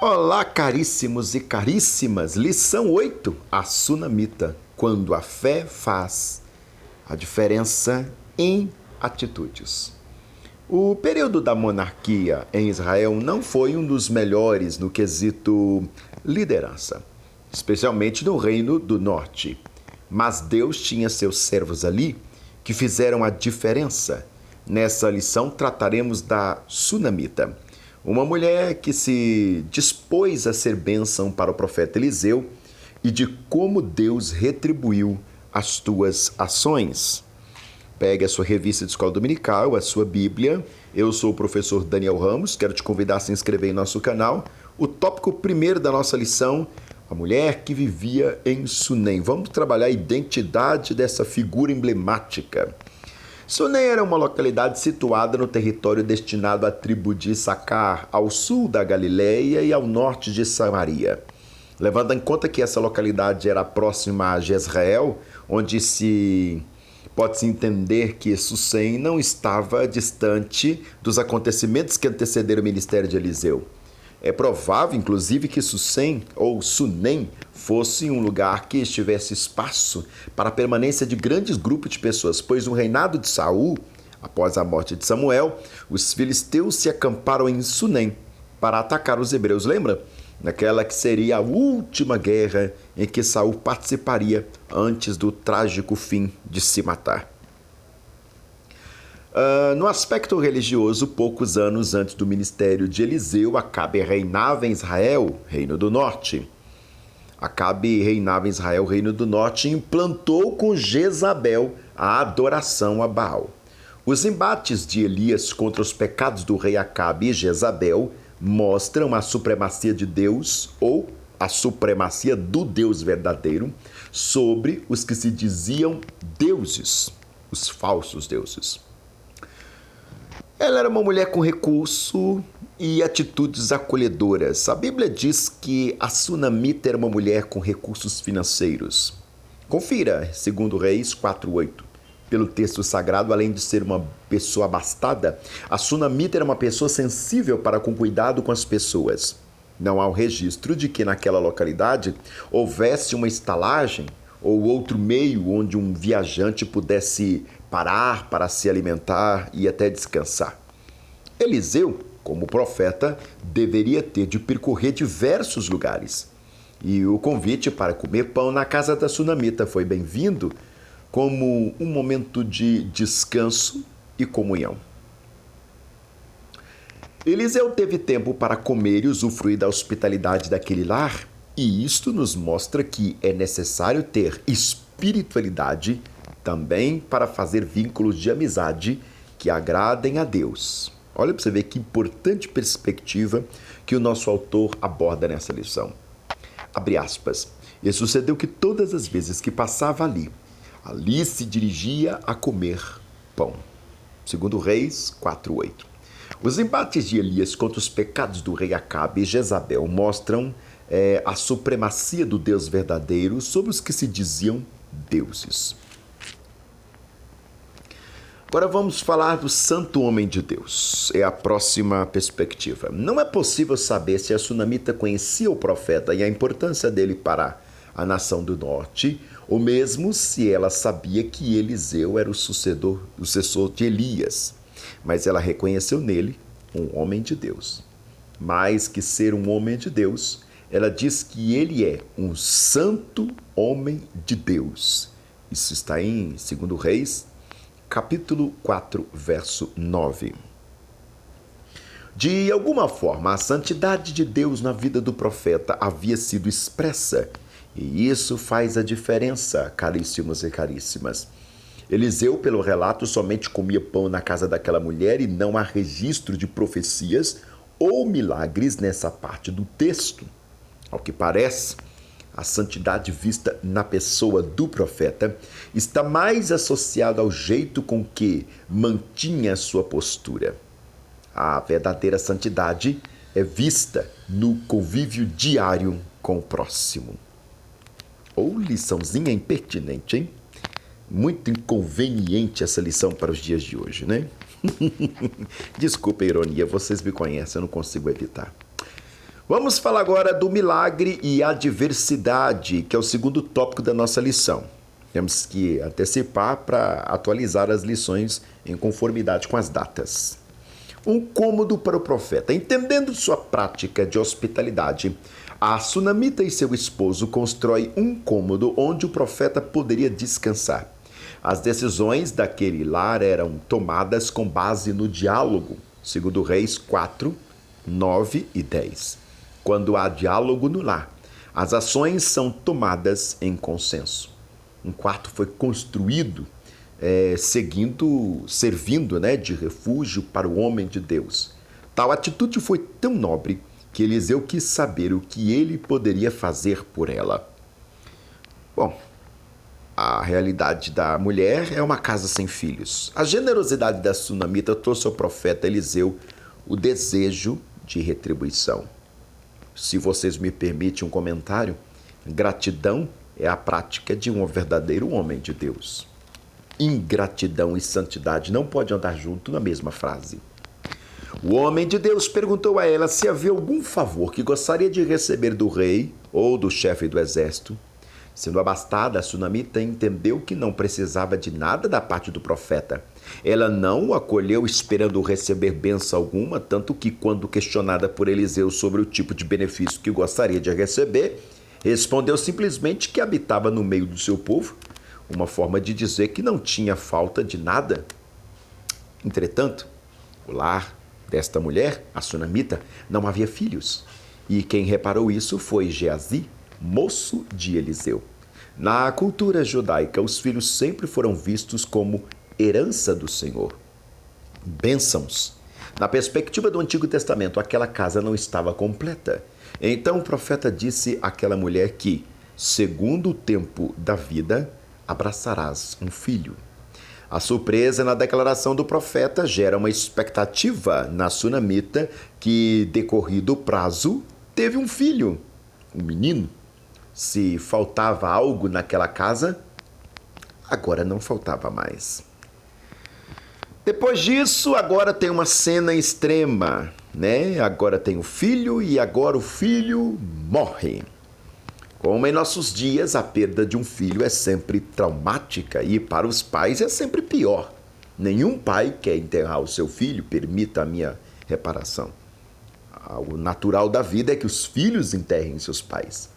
Olá, caríssimos e caríssimas. Lição 8: a sunamita, quando a fé faz a diferença em atitudes. O período da monarquia em Israel não foi um dos melhores no quesito liderança, especialmente no Reino do Norte. Mas Deus tinha seus servos ali que fizeram a diferença. Nessa lição trataremos da sunamita, uma mulher que se dispôs a ser bênção para o profeta Eliseu e de como Deus retribuiu as tuas ações. Pegue a sua revista de escola dominical, a sua Bíblia. Eu sou o professor Daniel Ramos, quero te convidar a se inscrever em nosso canal. O tópico primeiro da nossa lição: a mulher que vivia em Sunem. Vamos trabalhar a identidade dessa figura emblemática. Sunem era uma localidade situada no território destinado à tribo de Issacar, ao sul da Galileia e ao norte de Samaria. Levando em conta que essa localidade era próxima a Jezreel, onde pode-se entender que Sunem não estava distante dos acontecimentos que antecederam o ministério de Eliseu. É provável, inclusive, que Sunem ou Sunem fosse um lugar que tivesse espaço para a permanência de grandes grupos de pessoas, pois no reinado de Saul, após a morte de Samuel, os filisteus se acamparam em Sunem para atacar os hebreus. Lembra? Naquela que seria a última guerra em que Saul participaria antes do trágico fim de se matar. No aspecto religioso, poucos anos antes do ministério de Eliseu, Acabe reinava em Israel, Reino do Norte. Acabe reinava em Israel, Reino do Norte, e implantou com Jezabel a adoração a Baal. Os embates de Elias contra os pecados do rei Acabe e Jezabel mostram a supremacia de Deus, ou a supremacia do Deus verdadeiro, sobre os que se diziam deuses, os falsos deuses. Ela era uma mulher com recurso e atitudes acolhedoras. A Bíblia diz que a sunamita era uma mulher com recursos financeiros. Confira, 2 Reis 4:8. Pelo texto sagrado, além de ser uma pessoa abastada, a sunamita era uma pessoa sensível para com cuidado com as pessoas. Não há um registro de que naquela localidade houvesse uma estalagem ou outro meio onde um viajante pudesse parar para se alimentar e até descansar. Eliseu, como profeta, deveria ter de percorrer diversos lugares. E o convite para comer pão na casa da sunamita foi bem-vindo como um momento de descanso e comunhão. Eliseu teve tempo para comer e usufruir da hospitalidade daquele lar, e isto nos mostra que é necessário ter espiritualidade também para fazer vínculos de amizade que agradem a Deus. Olha para você ver que importante perspectiva que o nosso autor aborda nessa lição. Abre aspas. E sucedeu que todas as vezes que passava ali se dirigia a comer pão. 2 Reis 4:8. Os embates de Elias contra os pecados do rei Acabe e Jezabel mostram a supremacia do Deus verdadeiro sobre os que se diziam deuses. Agora vamos falar do santo homem de Deus. É a próxima perspectiva. Não é possível saber se a sunamita conhecia o profeta e a importância dele para a nação do norte, ou mesmo se ela sabia que Eliseu era o sucessor de Elias. Mas ela reconheceu nele um homem de Deus. Mais que ser um homem de Deus, ela diz que ele é um santo homem de Deus. Isso está em 2 Reis, capítulo 4, verso 9. De alguma forma, a santidade de Deus na vida do profeta havia sido expressa, e isso faz a diferença, caríssimos e caríssimas. Eliseu, pelo relato, somente comia pão na casa daquela mulher e não há registro de profecias ou milagres nessa parte do texto. Ao que parece, a santidade vista na pessoa do profeta está mais associada ao jeito com que mantinha sua postura. A verdadeira santidade é vista no convívio diário com o próximo. Ou liçãozinha impertinente, hein? Muito inconveniente essa lição para os dias de hoje, né? Desculpa a ironia, vocês me conhecem, eu não consigo evitar. Vamos falar agora do milagre e adversidade, que é o segundo tópico da nossa lição. Temos que antecipar para atualizar as lições em conformidade com as datas. Um cômodo para o profeta. Entendendo sua prática de hospitalidade, a sunamita e seu esposo constroem um cômodo onde o profeta poderia descansar. As decisões daquele lar eram tomadas com base no diálogo, segundo Reis 4, 9 e 10. Quando há diálogo no lar, as ações são tomadas em consenso. Um quarto foi construído servindo de refúgio para o homem de Deus. Tal atitude foi tão nobre que Eliseu quis saber o que ele poderia fazer por ela. Bom, a realidade da mulher é uma casa sem filhos. A generosidade da sunamita trouxe ao profeta Eliseu o desejo de retribuição. Se vocês me permitem um comentário, gratidão é a prática de um verdadeiro homem de Deus. Ingratidão e santidade não podem andar junto na mesma frase. O homem de Deus perguntou a ela se havia algum favor que gostaria de receber do rei ou do chefe do exército. Sendo abastada, a sunamita entendeu que não precisava de nada da parte do profeta. Ela não o acolheu esperando receber bênção alguma, tanto que, quando questionada por Eliseu sobre o tipo de benefício que gostaria de receber, respondeu simplesmente que habitava no meio do seu povo, uma forma de dizer que não tinha falta de nada. Entretanto, o lar desta mulher, a sunamita, não havia filhos. E quem reparou isso foi Geazi, moço de Eliseu. Na cultura judaica, os filhos sempre foram vistos como herança do Senhor, bênçãos. Na perspectiva do Antigo Testamento, aquela casa não estava completa. Então o profeta disse àquela mulher que, segundo o tempo da vida, abraçarás um filho. A surpresa na declaração do profeta gera uma expectativa na sunamita que, decorrido o prazo, teve um filho, um menino. Se faltava algo naquela casa, agora não faltava mais. Depois disso, agora tem uma cena extrema, Agora tem o filho e agora o filho morre. Como em nossos dias, a perda de um filho é sempre traumática e para os pais é sempre pior. Nenhum pai quer enterrar o seu filho, permita a minha reparação. O natural da vida é que os filhos enterrem seus pais.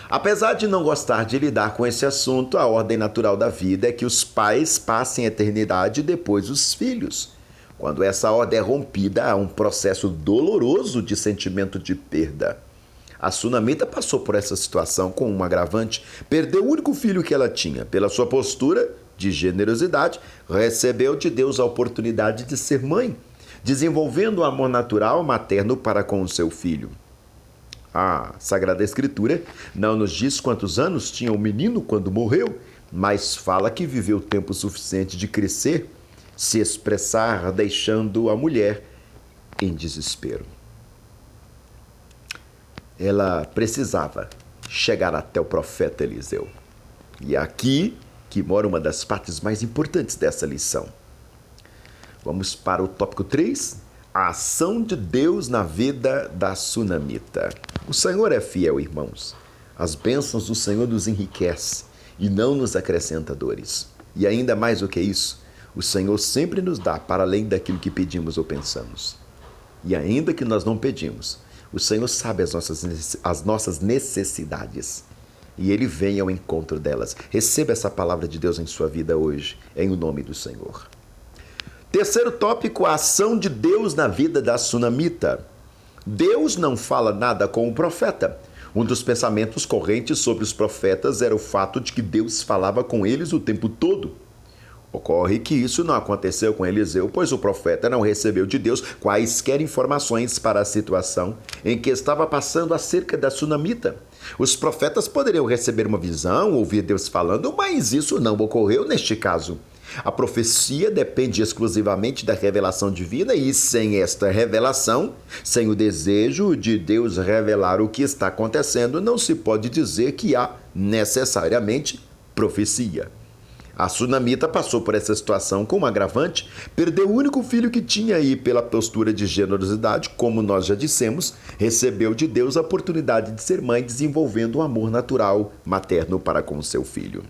Apesar de não gostar de lidar com esse assunto, a ordem natural da vida é que os pais passem a eternidade depois dos filhos. Quando essa ordem é rompida, há um processo doloroso de sentimento de perda. A sunamita passou por essa situação com um agravante. Perdeu o único filho que ela tinha. Pela sua postura de generosidade, recebeu de Deus a oportunidade de ser mãe, desenvolvendo o amor natural materno para com o seu filho. A Sagrada Escritura não nos diz quantos anos tinha o menino quando morreu, mas fala que viveu tempo suficiente de crescer, se expressar, deixando a mulher em desespero. Ela precisava chegar até o profeta Eliseu. E é aqui que mora uma das partes mais importantes dessa lição. Vamos para o tópico 3, a ação de Deus na vida da sunamita. O Senhor é fiel, irmãos. As bênçãos do Senhor nos enriquece e não nos acrescenta dores. E ainda mais do que isso, o Senhor sempre nos dá para além daquilo que pedimos ou pensamos. E ainda que nós não pedimos, o Senhor sabe as nossas necessidades e Ele vem ao encontro delas. Receba essa palavra de Deus em sua vida hoje, em o nome do Senhor. Terceiro tópico, a ação de Deus na vida da sunamita. Deus não fala nada com o profeta. Um dos pensamentos correntes sobre os profetas era o fato de que Deus falava com eles o tempo todo. Ocorre que isso não aconteceu com Eliseu, pois o profeta não recebeu de Deus quaisquer informações para a situação em que estava passando acerca da sunamita. Os profetas poderiam receber uma visão, ouvir Deus falando, mas isso não ocorreu neste caso. A profecia depende exclusivamente da revelação divina e sem esta revelação, sem o desejo de Deus revelar o que está acontecendo, não se pode dizer que há necessariamente profecia. A sunamita passou por essa situação com um agravante, perdeu o único filho que tinha e, pela postura de generosidade, como nós já dissemos, recebeu de Deus a oportunidade de ser mãe, desenvolvendo um amor natural materno para com seu filho.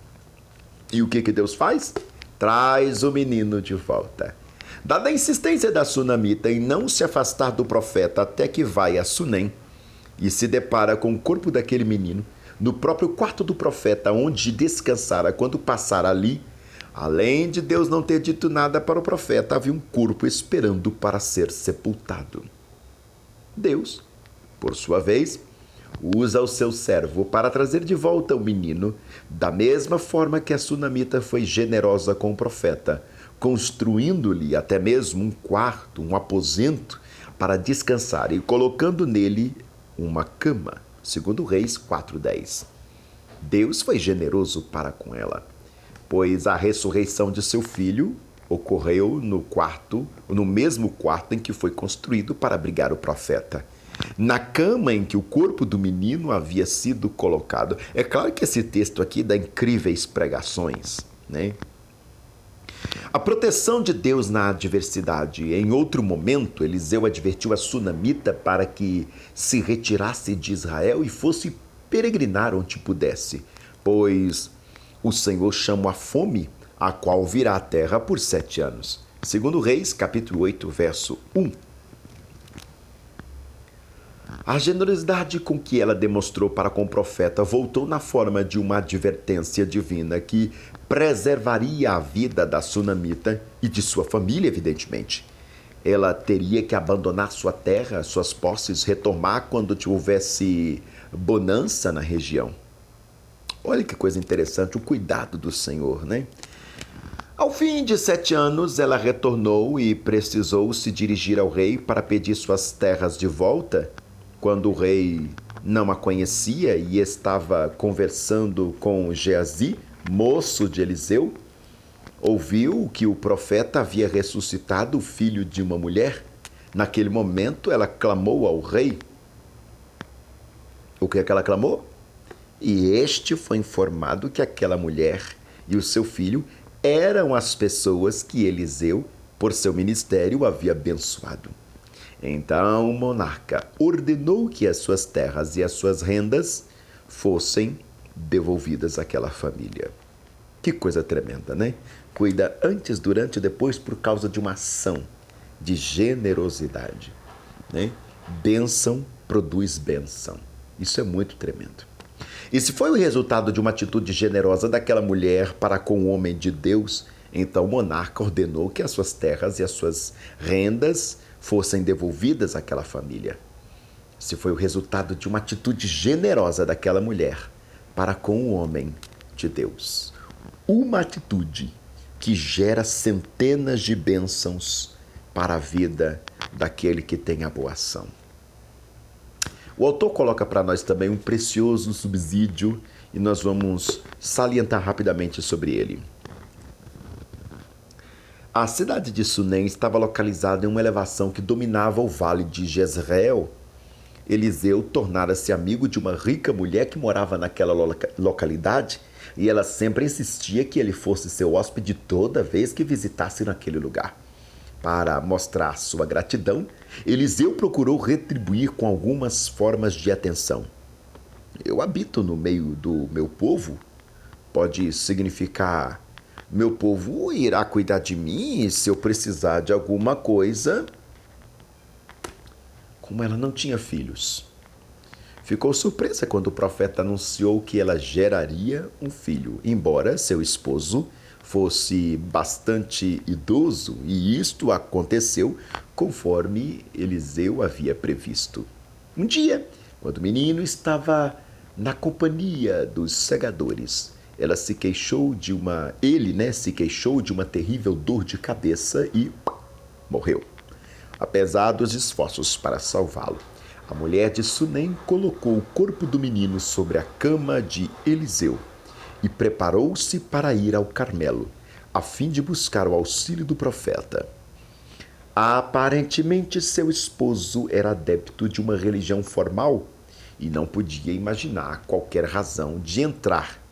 E o que Deus faz? Traz o menino de volta. Dada a insistência da sunamita em não se afastar do profeta até que vai a Sunem e se depara com o corpo daquele menino, no próprio quarto do profeta, onde descansara quando passara ali, além de Deus não ter dito nada para o profeta, havia um corpo esperando para ser sepultado. Deus, por sua vez, usa o seu servo para trazer de volta o menino, da mesma forma que a sunamita foi generosa com o profeta, construindo-lhe até mesmo um quarto, um aposento para descansar e colocando nele uma cama. Segundo Reis 4:10. Deus foi generoso para com ela, pois a ressurreição de seu filho ocorreu no mesmo quarto em que foi construído para abrigar o profeta. Na cama em que o corpo do menino havia sido colocado. É claro que esse texto aqui dá incríveis pregações, né? A proteção de Deus na adversidade. Em outro momento, Eliseu advertiu a sunamita para que se retirasse de Israel e fosse peregrinar onde pudesse, pois o Senhor chama a fome, a qual virá à terra por 7 anos. Segundo Reis, capítulo 8, verso 1. A generosidade com que ela demonstrou para com o profeta voltou na forma de uma advertência divina que preservaria a vida da sunamita e de sua família, evidentemente. Ela teria que abandonar sua terra, suas posses, retornar quando houvesse bonança na região. Olha que coisa interessante, o cuidado do Senhor, né? Ao fim de 7 anos, ela retornou e precisou se dirigir ao rei para pedir suas terras de volta. Quando o rei não a conhecia e estava conversando com Geazi, moço de Eliseu, ouviu que o profeta havia ressuscitado o filho de uma mulher. Naquele momento, ela clamou ao rei. O que é que ela clamou? E este foi informado que aquela mulher e o seu filho eram as pessoas que Eliseu, por seu ministério, havia abençoado. Então o monarca ordenou que as suas terras e as suas rendas fossem devolvidas àquela família. Que coisa tremenda, né? Cuida antes, durante e depois por causa de uma ação de generosidade, né? Bênção produz bênção. Isso é muito tremendo. E se foi o resultado de uma atitude generosa daquela mulher para com o homem de Deus, então o monarca ordenou que as suas terras e as suas rendas fossem devolvidas àquela família. Se foi o resultado de uma atitude generosa daquela mulher para com o homem de Deus. Uma atitude que gera centenas de bênçãos para a vida daquele que tem a boa ação. O autor coloca para nós também um precioso subsídio e nós vamos salientar rapidamente sobre ele. A cidade de Sunem estava localizada em uma elevação que dominava o vale de Jezreel. Eliseu tornara-se amigo de uma rica mulher que morava naquela localidade e ela sempre insistia que ele fosse seu hóspede toda vez que visitasse naquele lugar. Para mostrar sua gratidão, Eliseu procurou retribuir com algumas formas de atenção. Eu habito no meio do meu povo, pode significar meu povo irá cuidar de mim e se eu precisar de alguma coisa. Como ela não tinha filhos, ficou surpresa quando o profeta anunciou que ela geraria um filho, embora seu esposo fosse bastante idoso, e isto aconteceu conforme Eliseu havia previsto. Um dia, quando o menino estava na companhia dos segadores, ele se queixou de uma terrível dor de cabeça e morreu. Apesar dos esforços para salvá-lo, a mulher de Sunem colocou o corpo do menino sobre a cama de Eliseu e preparou-se para ir ao Carmelo, a fim de buscar o auxílio do profeta. Aparentemente, seu esposo era adepto de uma religião formal e não podia imaginar qualquer razão de entrar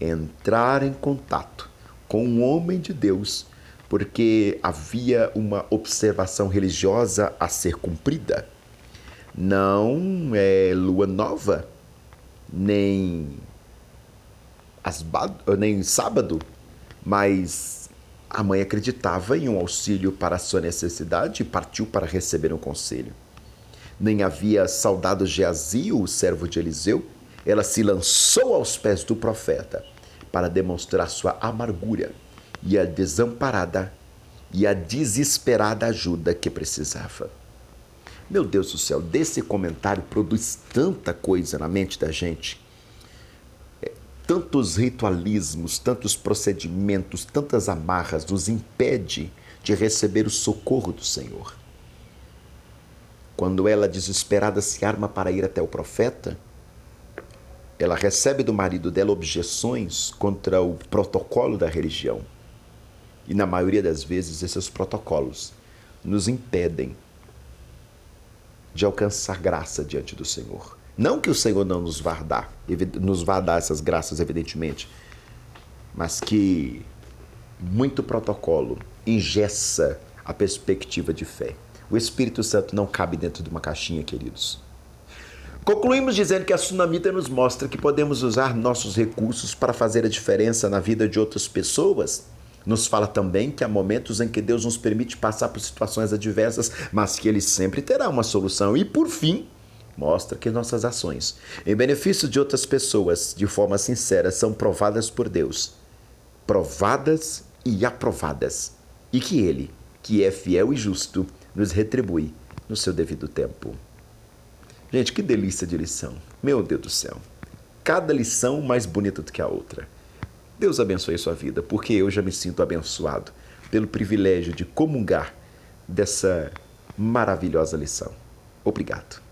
entrar em contato com um homem de Deus, porque havia uma observação religiosa a ser cumprida. Não é lua nova, nem sábado, mas a mãe acreditava em um auxílio para a sua necessidade e partiu para receber um conselho. Nem havia saudado Geazi, o servo de Eliseu. Ela se lançou aos pés do profeta para demonstrar sua amargura e a desamparada e a desesperada ajuda que precisava. Meu Deus do céu, desse comentário produz tanta coisa na mente da gente. Tantos ritualismos, tantos procedimentos, tantas amarras nos impede de receber o socorro do Senhor. Quando ela, desesperada, se arma para ir até o profeta, ela recebe do marido dela objeções contra o protocolo da religião. E na maioria das vezes esses protocolos nos impedem de alcançar graça diante do Senhor. Não que o Senhor não nos vá dar essas graças, evidentemente, mas que muito protocolo engessa a perspectiva de fé. O Espírito Santo não cabe dentro de uma caixinha, queridos. Concluímos dizendo que a Sunamita nos mostra que podemos usar nossos recursos para fazer a diferença na vida de outras pessoas. Nos fala também que há momentos em que Deus nos permite passar por situações adversas, mas que Ele sempre terá uma solução. E, por fim, mostra que nossas ações, em benefício de outras pessoas, de forma sincera, são provadas por Deus. Provadas e aprovadas. E que Ele, que é fiel e justo, nos retribui no seu devido tempo. Gente, que delícia de lição. Meu Deus do céu. Cada lição mais bonita do que a outra. Deus abençoe a sua vida, porque eu já me sinto abençoado pelo privilégio de comungar dessa maravilhosa lição. Obrigado.